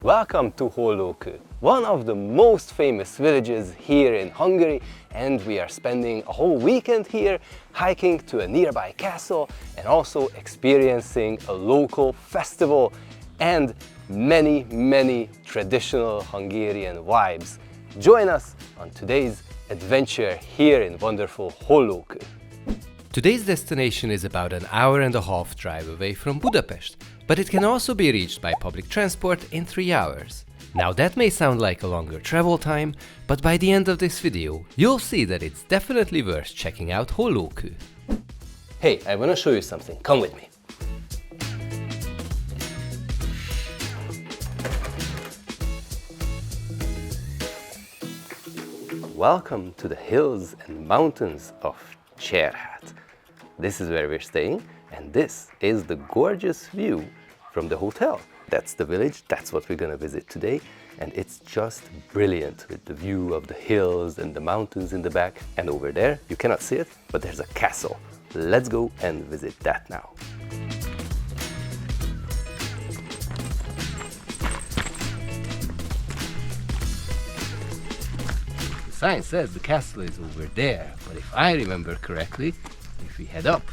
Welcome to Hollőkő, one of the most famous villages here in Hungary, and we are spending a whole weekend here hiking to a nearby castle and also experiencing a local festival and many traditional Hungarian vibes. Join us on today's adventure here in wonderful Hollőkő. Today's destination is about an hour and a half drive away from Budapest, but it can also be reached by public transport in 3 hours. Now that may sound like a longer travel time, but by the end of this video, you'll see that it's definitely worth checking out Hollőkő. Hey, I want to show you something. Come with me. Welcome to the hills and mountains of Cserhát. This is where we're staying, and this is the gorgeous view from the hotel. That's the village, that's what we're gonna visit today, and it's just brilliant with the view of the hills and the mountains in the back. And over there, you cannot see it, but there's a castle. Let's go and visit that now. The sign says the castle is over there, but if I remember correctly, if we head up,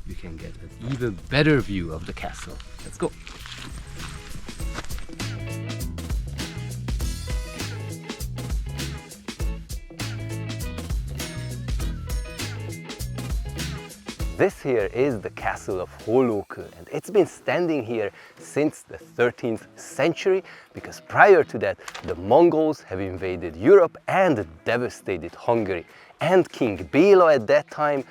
we can get an even better view of the castle. Let's go. This here is the Castle of Hollókő, and it's been standing here since the 13th century because prior to that the Mongols have invaded Europe and devastated Hungary. And King Béla at that time,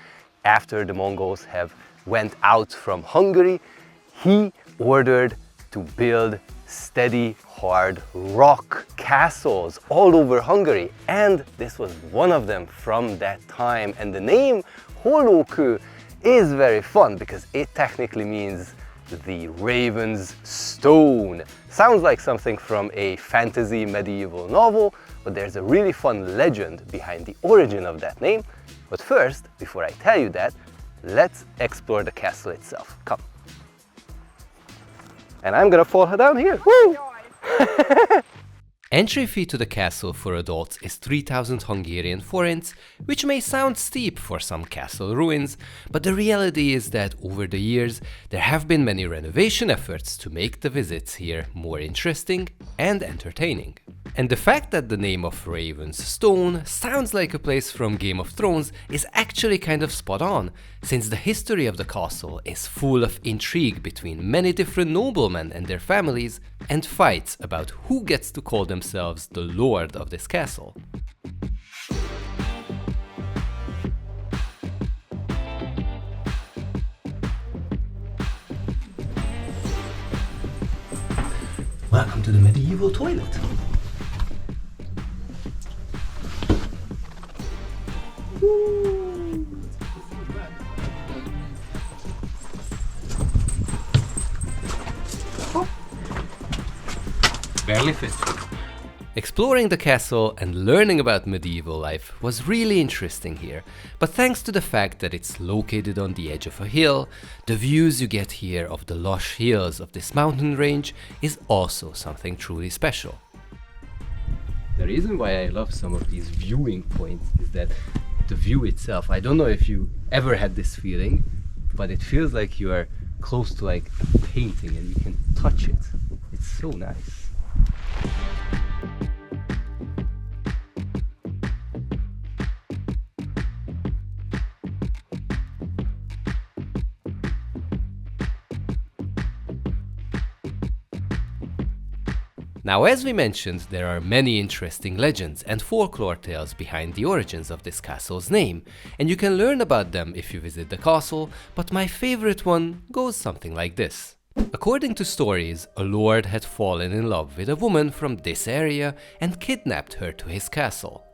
after the Mongols have went out from Hungary, he ordered to build steady, hard rock castles all over Hungary, and this was one of them from that time. And the name Hollőkő is very fun because it technically means the Raven's Stone. Sounds like something from a fantasy medieval novel, but there's a really fun legend behind the origin of that name. But first, before I tell you that, let's explore the castle itself. Come. And I'm gonna fall down here. Woo! Entry fee to the castle for adults is 3,000 Hungarian forints, which may sound steep for some castle ruins, but the reality is that over the years there have been many renovation efforts to make the visits here more interesting and entertaining. And the fact that the name of Raven's Stone sounds like a place from Game of Thrones is actually kind of spot on, since the history of the castle is full of intrigue between many different noblemen and their families, and fights about who gets to call themselves the lord of this castle. Welcome to the medieval toilet. Barely fit. Exploring the castle and learning about medieval life was really interesting here, but thanks to the fact that it's located on the edge of a hill, the views you get here of the lush hills of this mountain range is also something truly special. The reason why I love some of these viewing points is that the view itself, I don't know if you ever had this feeling, but it feels like you are close to like a painting and you can touch it. It's so nice. Now, as we mentioned, there are many interesting legends and folklore tales behind the origins of this castle's name, and you can learn about them if you visit the castle, but my favorite one goes something like this. According to stories, a lord had fallen in love with a woman from this area and kidnapped her to his castle.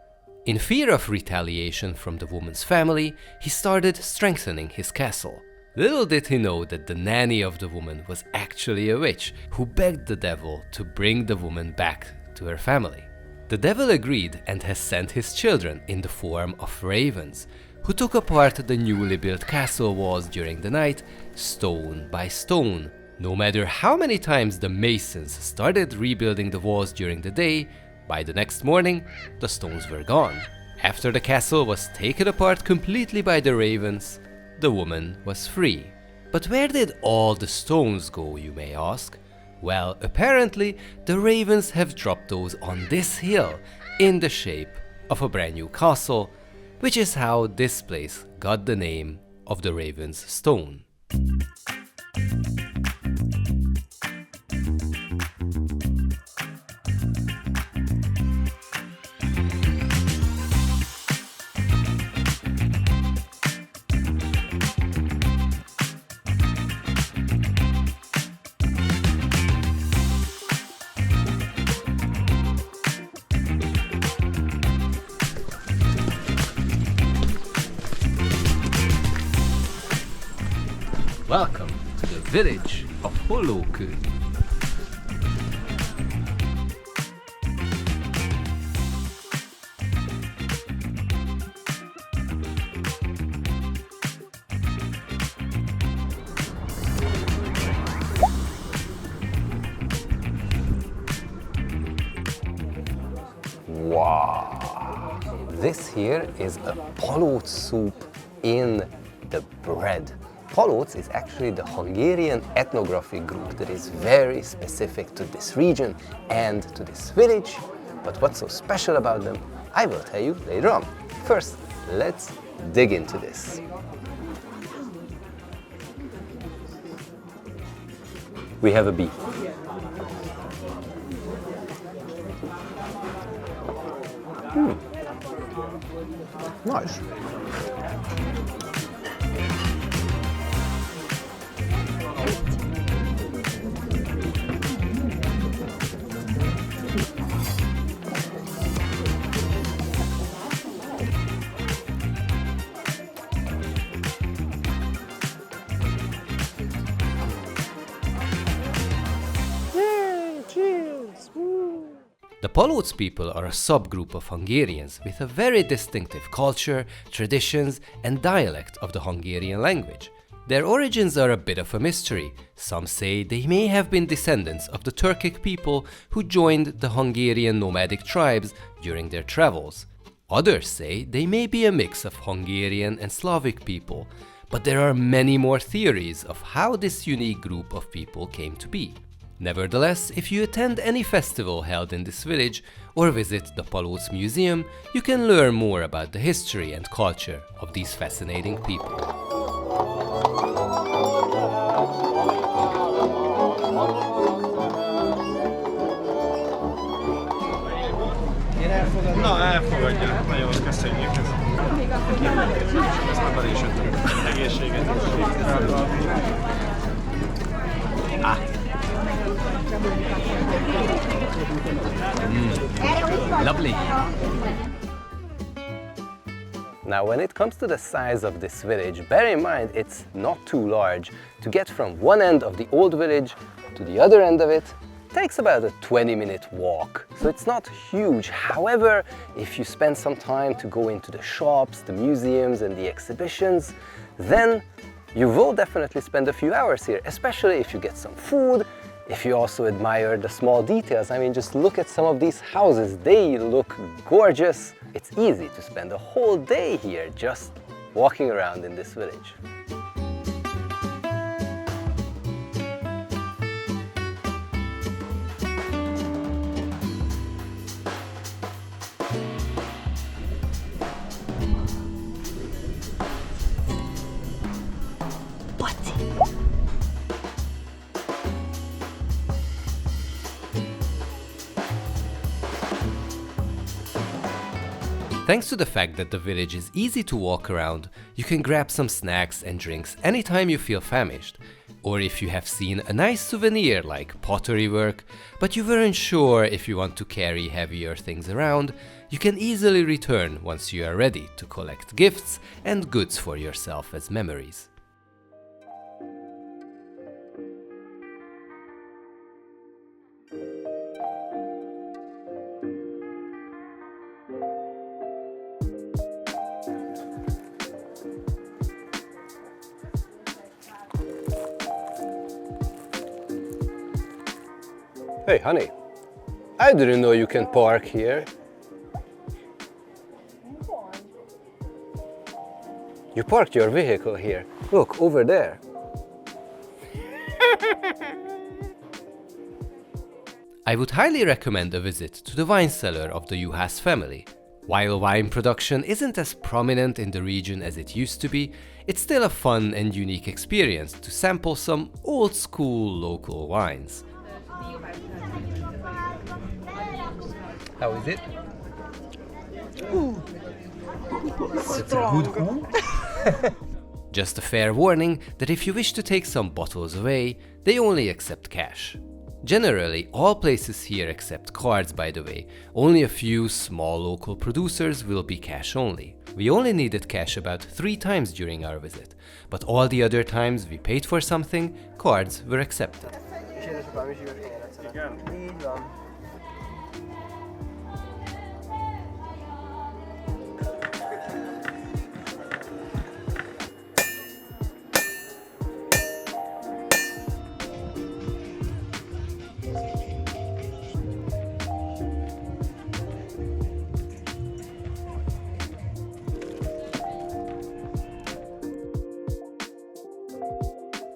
In fear of retaliation from the woman's family, he started strengthening his castle. Little did he know that the nanny of the woman was actually a witch who begged the devil to bring the woman back to her family. The devil agreed and has sent his children in the form of ravens, who took apart the newly built castle walls during the night, stone by stone. No matter how many times the masons started rebuilding the walls during the day, by the next morning, the stones were gone. After the castle was taken apart completely by the ravens, the woman was free. But where did all the stones go, you may ask? Well, apparently, the ravens have dropped those on this hill in the shape of a brand new castle, which is how this place got the name of the Raven's Stone. Welcome to the village of Hollókő. Wow! This here is a palóc soup in the bread. Palóc is actually the Hungarian ethnographic group that is very specific to this region and to this village. But what's so special about them, I will tell you later on. First, let's dig into this. We have a beef. Nice. The Palóc people are a subgroup of Hungarians with a very distinctive culture, traditions, and dialect of the Hungarian language. Their origins are a bit of a mystery. Some say they may have been descendants of the Turkic people who joined the Hungarian nomadic tribes during their travels. Others say they may be a mix of Hungarian and Slavic people, but there are many more theories of how this unique group of people came to be. Nevertheless, if you attend any festival held in this village or visit the Palóc Museum, you can learn more about the history and culture of these fascinating people. Na, elfogadják. Nagyon köszönjük. Ezt már bele is öntök. Egészséget. Lovely! Now, when it comes to the size of this village, bear in mind it's not too large. To get from one end of the old village to the other end of it takes about a 20-minute walk. So it's not huge. However, if you spend some time to go into the shops, the museums and the exhibitions, then you will definitely spend a few hours here, especially if you get some food, if you also admire the small details. I mean, just look at some of these houses. They look gorgeous. It's easy to spend a whole day here just walking around in this village. Thanks to the fact that the village is easy to walk around, you can grab some snacks and drinks anytime you feel famished. Or if you have seen a nice souvenir like pottery work, but you weren't sure if you want to carry heavier things around, you can easily return once you are ready to collect gifts and goods for yourself as memories. Hey, honey, I didn't know you can park here. You parked your vehicle here. Look, over there. I would highly recommend a visit to the wine cellar of the Juhász family. While wine production isn't as prominent in the region as it used to be, it's still a fun and unique experience to sample some old-school local wines. How is it? Strong. Just a fair warning that if you wish to take some bottles away, they only accept cash. Generally, all places here accept cards, by the way. Only a few small local producers will be cash only. We only needed cash about 3 times during our visit, but all the other times we paid for something, cards were accepted.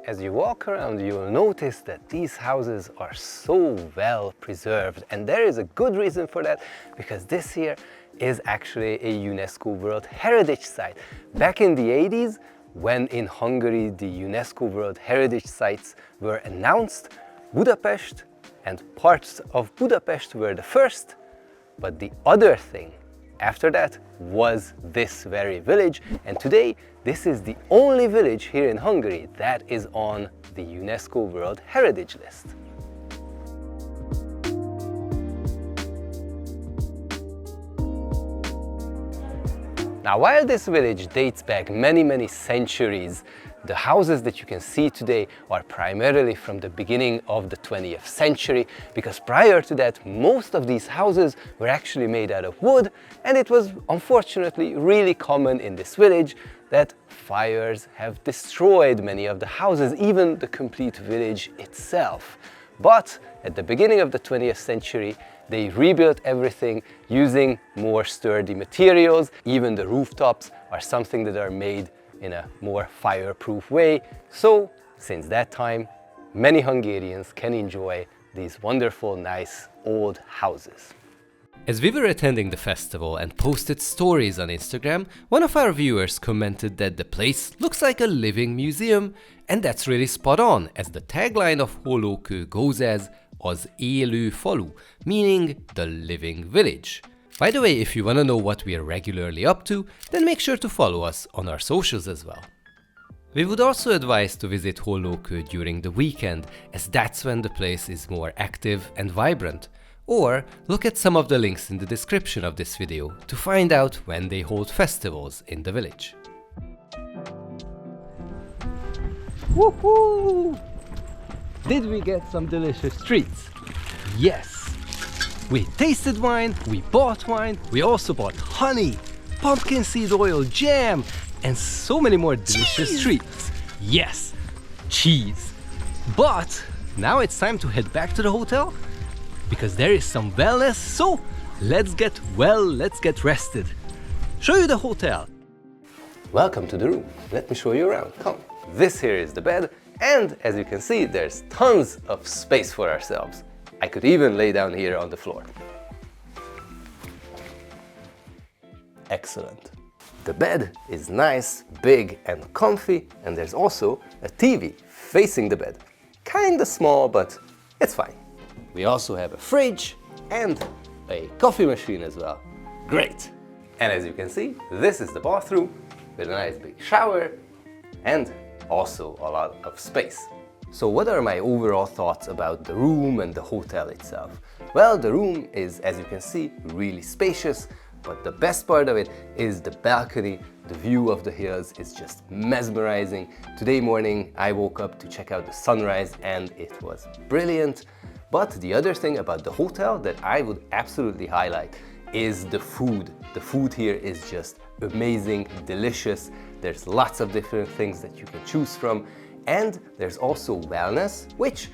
As you walk around, you will notice that these houses are so well preserved, and there is a good reason for that, because this here is actually a UNESCO World Heritage Site. Back in the 80s, when in Hungary the UNESCO World Heritage Sites were announced, Budapest and parts of Budapest were the first, but the other thing after that was this very village, and today this is the only village here in Hungary that is on the UNESCO World Heritage List. Now, while this village dates back many centuries, the houses that you can see today are primarily from the beginning of the 20th century, because prior to that, most of these houses were actually made out of wood, and it was unfortunately really common in this village that fires have destroyed many of the houses, even the complete village itself. But at the beginning of the 20th century, they rebuilt everything using more sturdy materials. Even the rooftops are something that are made in a more fireproof way. So, since that time, many Hungarians can enjoy these wonderful, nice old houses. As we were attending the festival and posted stories on Instagram, one of our viewers commented that the place looks like a living museum, and that's really spot on, as the tagline of Hollókő goes as az élő falu, meaning the living village. By the way, if you want to know what we are regularly up to, then make sure to follow us on our socials as well. We would also advise to visit Hollőkő during the weekend, as that's when the place is more active and vibrant. Or look at some of the links in the description of this video to find out when they hold festivals in the village. Woohoo! Did we get some delicious treats? Yes! We tasted wine, we bought wine, we also bought honey, pumpkin seed oil, jam, and so many more delicious treats. Yes, cheese. But now it's time to head back to the hotel, because there is some wellness, so let's get well, let's get rested. Show you the hotel. Welcome to the room. Let me show you around. Come. This here is the bed, and as you can see, there's tons of space for ourselves. I could even lay down here on the floor. Excellent. The bed is nice, big and comfy, and there's also a TV facing the bed. Kinda small, but it's fine. We also have a fridge and a coffee machine as well. Great! And as you can see, this is the bathroom with a nice big shower and also a lot of space. So what are my overall thoughts about the room and the hotel itself? Well, the room is, as you can see, really spacious, but the best part of it is the balcony. The view of the hills is just mesmerizing. Today morning I woke up to check out the sunrise and it was brilliant. But the other thing about the hotel that I would absolutely highlight is the food. The food here is just amazing, delicious. There's lots of different things that you can choose from. And there's also wellness, which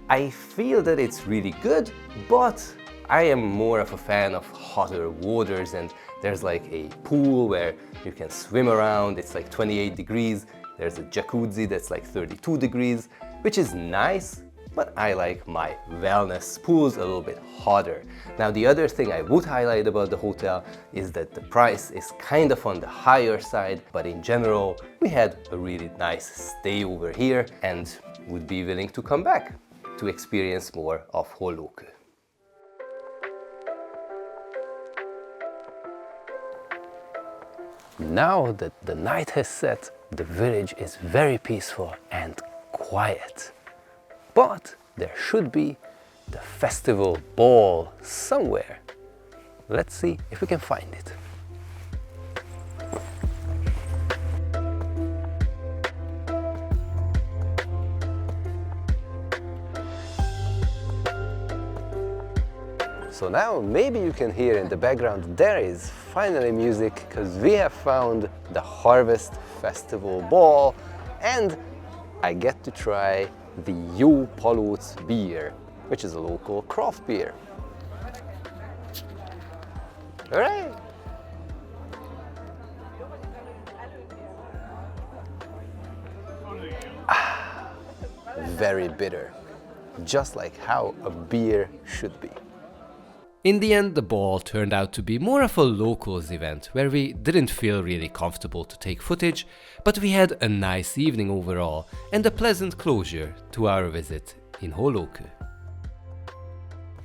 I feel that it's really good, but I am more of a fan of hotter waters, and there's like a pool where you can swim around. It's like 28 degrees. There's a jacuzzi that's like 32 degrees, which is nice, but I like my wellness pools a little bit hotter. Now, the other thing I would highlight about the hotel is that the price is kind of on the higher side, but in general, we had a really nice stay over here and would be willing to come back to experience more of Hollókő. Now that the night has set, the village is very peaceful and quiet. But there should be the festival ball somewhere. Let's see if we can find it. So now maybe you can hear in the background there is finally music, because we have found the Harvest Festival Ball and I get to try the Jó Palóc beer, which is a local craft beer. Alright! Very bitter, just like how a beer should be. In the end, the ball turned out to be more of a locals event where we didn't feel really comfortable to take footage, but we had a nice evening overall and a pleasant closure to our visit in Hollőkő.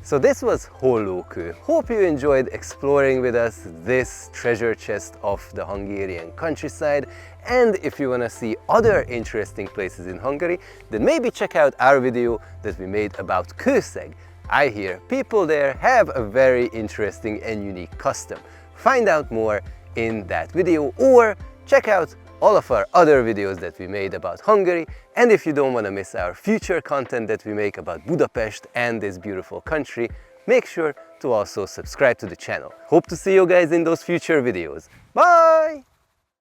So this was Hollőkő. Hope you enjoyed exploring with us this treasure chest of the Hungarian countryside, and if you want to see other interesting places in Hungary, then maybe check out our video that we made about Kőszeg. I hear people there have a very interesting and unique custom. Find out more in that video or check out all of our other videos that we made about Hungary, and if you don't want to miss our future content that we make about Budapest and this beautiful country, make sure to also subscribe to the channel. Hope to see you guys in those future videos. Bye!